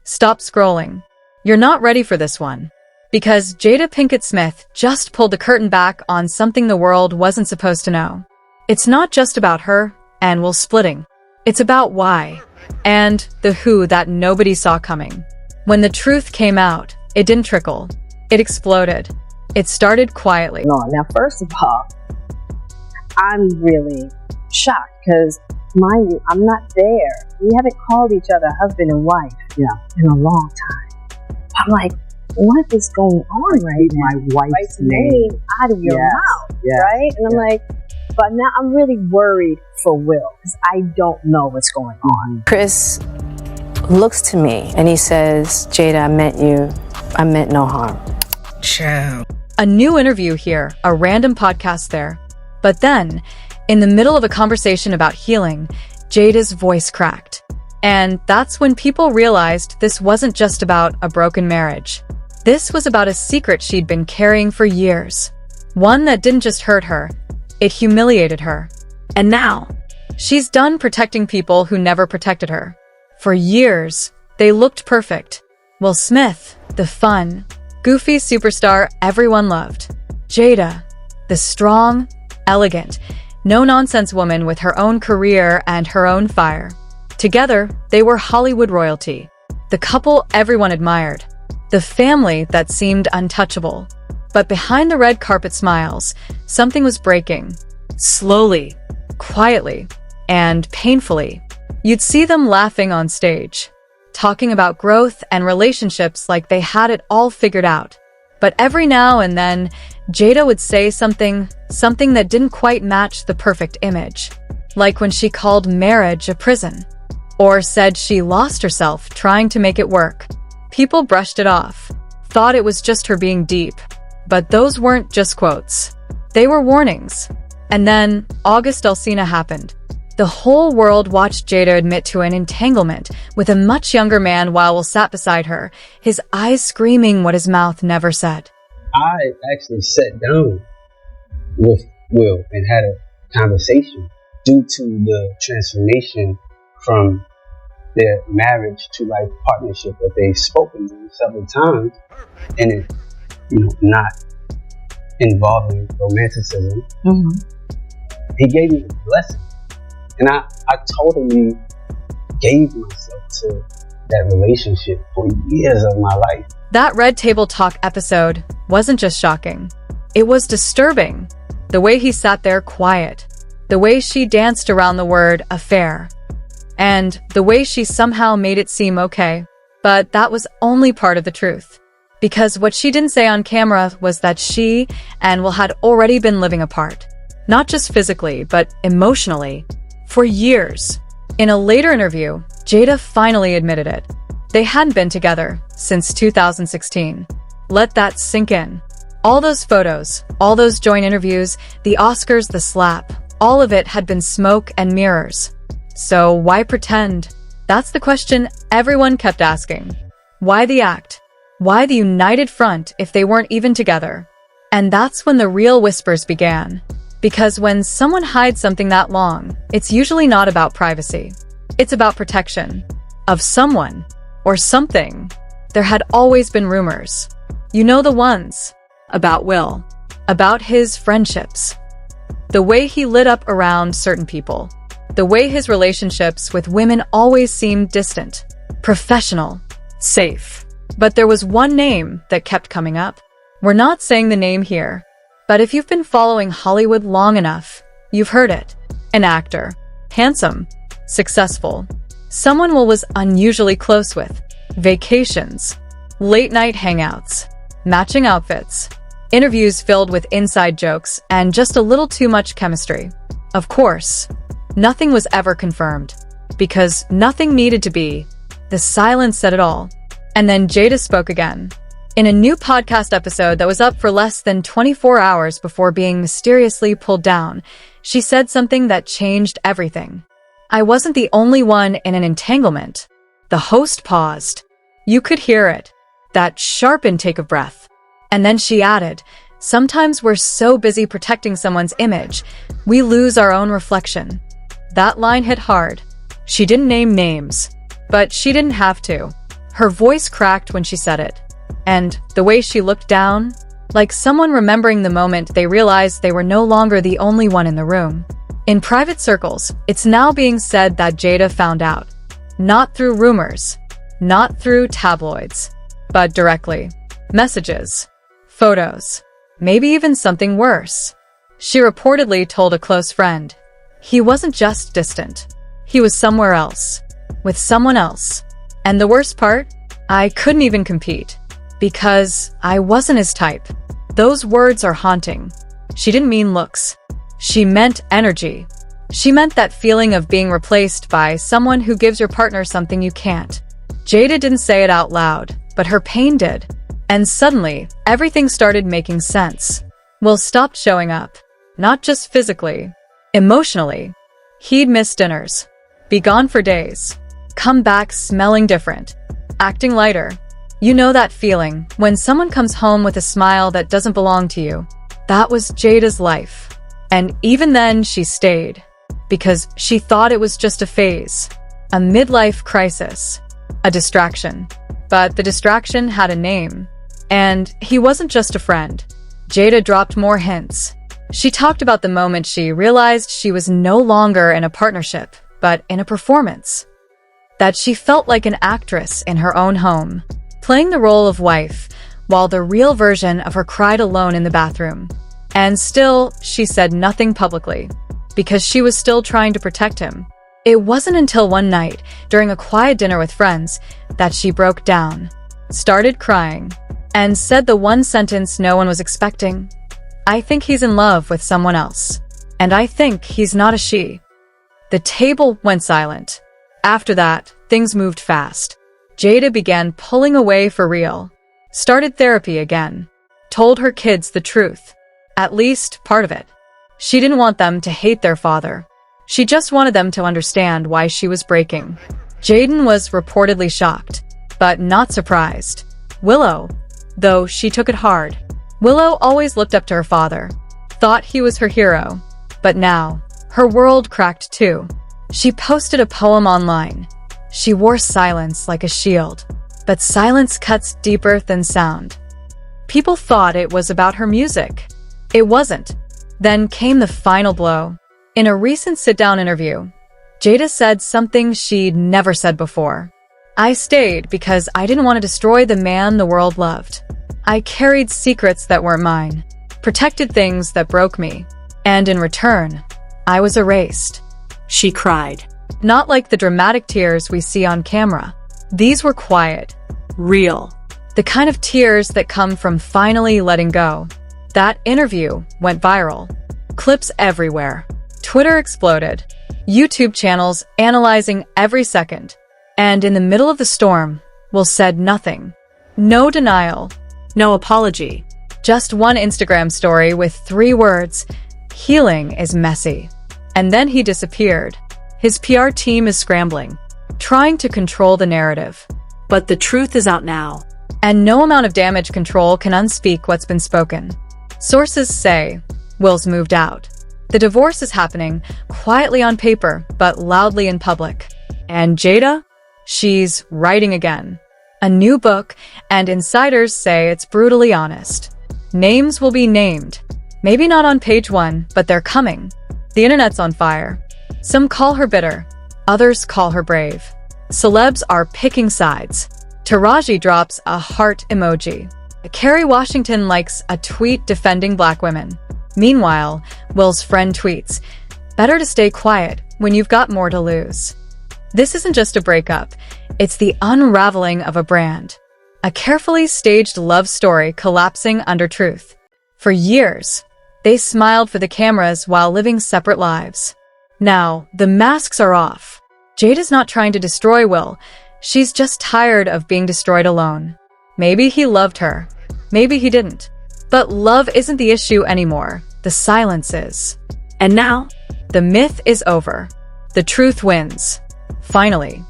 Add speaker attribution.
Speaker 1: stop scrolling. You're not ready for this one. Because Jada Pinkett Smith just pulled the curtain back on something the world wasn't supposed to know. It's not just about her and Will splitting. It's about why and the who that nobody saw coming. When the truth came out, it didn't trickle. It exploded. It started quietly.
Speaker 2: No, now first of all, I'm really shocked because, mind you, I'm not there. We haven't called each other husband and wife in a long time. I'm like, what is going on right now?
Speaker 3: My wife's name
Speaker 2: out of your mouth, right? And I'm like, but now I'm really worried for Will because I don't know what's going on.
Speaker 4: Chris looks to me and he says, Jada, I meant no harm.
Speaker 3: Ciao.
Speaker 1: A new interview here, a random podcast there. But then, in the middle of a conversation about healing, Jada's voice cracked. And that's when people realized this wasn't just about a broken marriage. This was about a secret she'd been carrying for years. One that didn't just hurt her, it humiliated her. And now, she's done protecting people who never protected her. For years, they looked perfect. Will Smith, the fun, goofy superstar everyone loved. Jada, the strong, elegant, no-nonsense woman with her own career and her own fire. Together, they were Hollywood royalty. The couple everyone admired. The family that seemed untouchable. But behind the red carpet smiles, something was breaking. Slowly, quietly, and painfully. You'd see them laughing on stage, talking about growth and relationships like they had it all figured out. But every now and then, Jada would say something that didn't quite match the perfect image. Like when she called marriage a prison. Or said she lost herself trying to make it work. People brushed it off, thought it was just her being deep. But those weren't just quotes. They were warnings. And then, August Alsina happened. The whole world watched Jada admit to an entanglement with a much younger man while Will sat beside her, his eyes screaming what his mouth never said.
Speaker 5: I actually sat down with Will and had a conversation due to the transformation from their marriage to life partnership that they've spoken to several times, and it, not involving romanticism. He gave me a blessing, and I totally gave myself to that relationship for years of my life.
Speaker 1: That Red Table Talk episode wasn't just shocking. It was disturbing. The way he sat there quiet, the way she danced around the word affair, and the way she somehow made it seem okay. But that was only part of the truth. Because what she didn't say on camera was that she and Will had already been living apart. Not just physically, but emotionally. For years. In a later interview, Jada finally admitted it. They hadn't been together since 2016. Let that sink in. All those photos, all those joint interviews, the Oscars, the slap, all of it had been smoke and mirrors. So why pretend? That's the question everyone kept asking. Why the act? Why the united front if they weren't even together? And that's when the real whispers began. Because when someone hides something that long, it's usually not about privacy. It's about protection. Of someone. Or something. There had always been rumors. You know the ones. About Will. About his friendships. The way he lit up around certain people. The way his relationships with women always seemed distant, professional, safe. But there was one name that kept coming up. We're not saying the name here, but if you've been following Hollywood long enough, you've heard it. An actor. Handsome. Successful. Someone Will was unusually close with. Vacations. Late-night hangouts. Matching outfits. Interviews filled with inside jokes and just a little too much chemistry. Of course, nothing was ever confirmed, because nothing needed to be. The silence said it all. And then Jada spoke again. In a new podcast episode that was up for less than 24 hours before being mysteriously pulled down, she said something that changed everything. I wasn't the only one in an entanglement. The host paused. You could hear it. That sharp intake of breath. And then she added, sometimes we're so busy protecting someone's image, we lose our own reflection. That line hit hard. She didn't name names, but she didn't have to. Her voice cracked when she said it. And the way she looked down, like someone remembering the moment they realized they were no longer the only one in the room. In private circles, it's now being said that Jada found out. Not through rumors, not through tabloids, but directly. Messages, photos, maybe even something worse. She reportedly told a close friend, he wasn't just distant. He was somewhere else, with someone else. And the worst part? I couldn't even compete, because I wasn't his type. Those words are haunting. She didn't mean looks. She meant energy. She meant that feeling of being replaced by someone who gives your partner something you can't. Jada didn't say it out loud, but her pain did. And suddenly, everything started making sense. Will stopped showing up. Not just physically, emotionally. He'd miss dinners, be gone for days, come back smelling different, acting lighter. You know that feeling when someone comes home with a smile that doesn't belong to you. That was Jada's life. And even then she stayed, because she thought it was just a phase, a midlife crisis, a distraction. But the distraction had a name, and he wasn't just a friend. Jada dropped more hints. She talked about the moment she realized she was no longer in a partnership, but in a performance. That she felt like an actress in her own home, playing the role of wife, while the real version of her cried alone in the bathroom. And still, she said nothing publicly, because she was still trying to protect him. It wasn't until one night, during a quiet dinner with friends, that she broke down, started crying, and said the one sentence no one was expecting. I think he's in love with someone else. And I think he's not a she. The table went silent. After that, things moved fast. Jada began pulling away for real. Started therapy again. Told her kids the truth. At least part of it. She didn't want them to hate their father. She just wanted them to understand why she was breaking. Jaden was reportedly shocked, but not surprised. Willow, though, she took it hard. Willow always looked up to her father, thought he was her hero. But now, her world cracked too. She posted a poem online. She wore silence like a shield, but silence cuts deeper than sound. People thought it was about her music. It wasn't. Then came the final blow. In a recent sit-down interview, Jada said something she'd never said before. I stayed because I didn't want to destroy the man the world loved. I carried secrets that weren't mine, protected things that broke me, and in return, I was erased.
Speaker 6: She cried.
Speaker 1: Not like the dramatic tears we see on camera. These were quiet,
Speaker 6: Real.
Speaker 1: the kind of tears that come from finally letting go. That interview went viral. Clips everywhere. Twitter exploded. YouTube channels analyzing every second. And in the middle of the storm, Will said nothing. No denial.
Speaker 6: No apology.
Speaker 1: Just one Instagram story with 3 words, healing is messy. And then he disappeared. His PR team is scrambling, trying to control the narrative.
Speaker 6: But the truth is out now.
Speaker 1: And no amount of damage control can unspeak what's been spoken. Sources say Will's moved out. The divorce is happening quietly on paper, but loudly in public. And Jada? She's writing again. A new book, and insiders say it's brutally honest. Names will be named. Maybe not on page 1, but they're coming. The internet's on fire. Some call her bitter. Others call her brave. Celebs are picking sides. Taraji drops a heart emoji. Kerry Washington likes a tweet defending black women. Meanwhile, Will's friend tweets, better to stay quiet when you've got more to lose. This isn't just a breakup. It's the unraveling of a brand. A carefully staged love story collapsing under truth. For years, they smiled for the cameras while living separate lives. Now, the masks are off. Jada's not trying to destroy Will. She's just tired of being destroyed alone. Maybe he loved her. Maybe he didn't. But love isn't the issue anymore. The silence is.
Speaker 6: And now,
Speaker 1: The myth is over. The truth wins. Finally.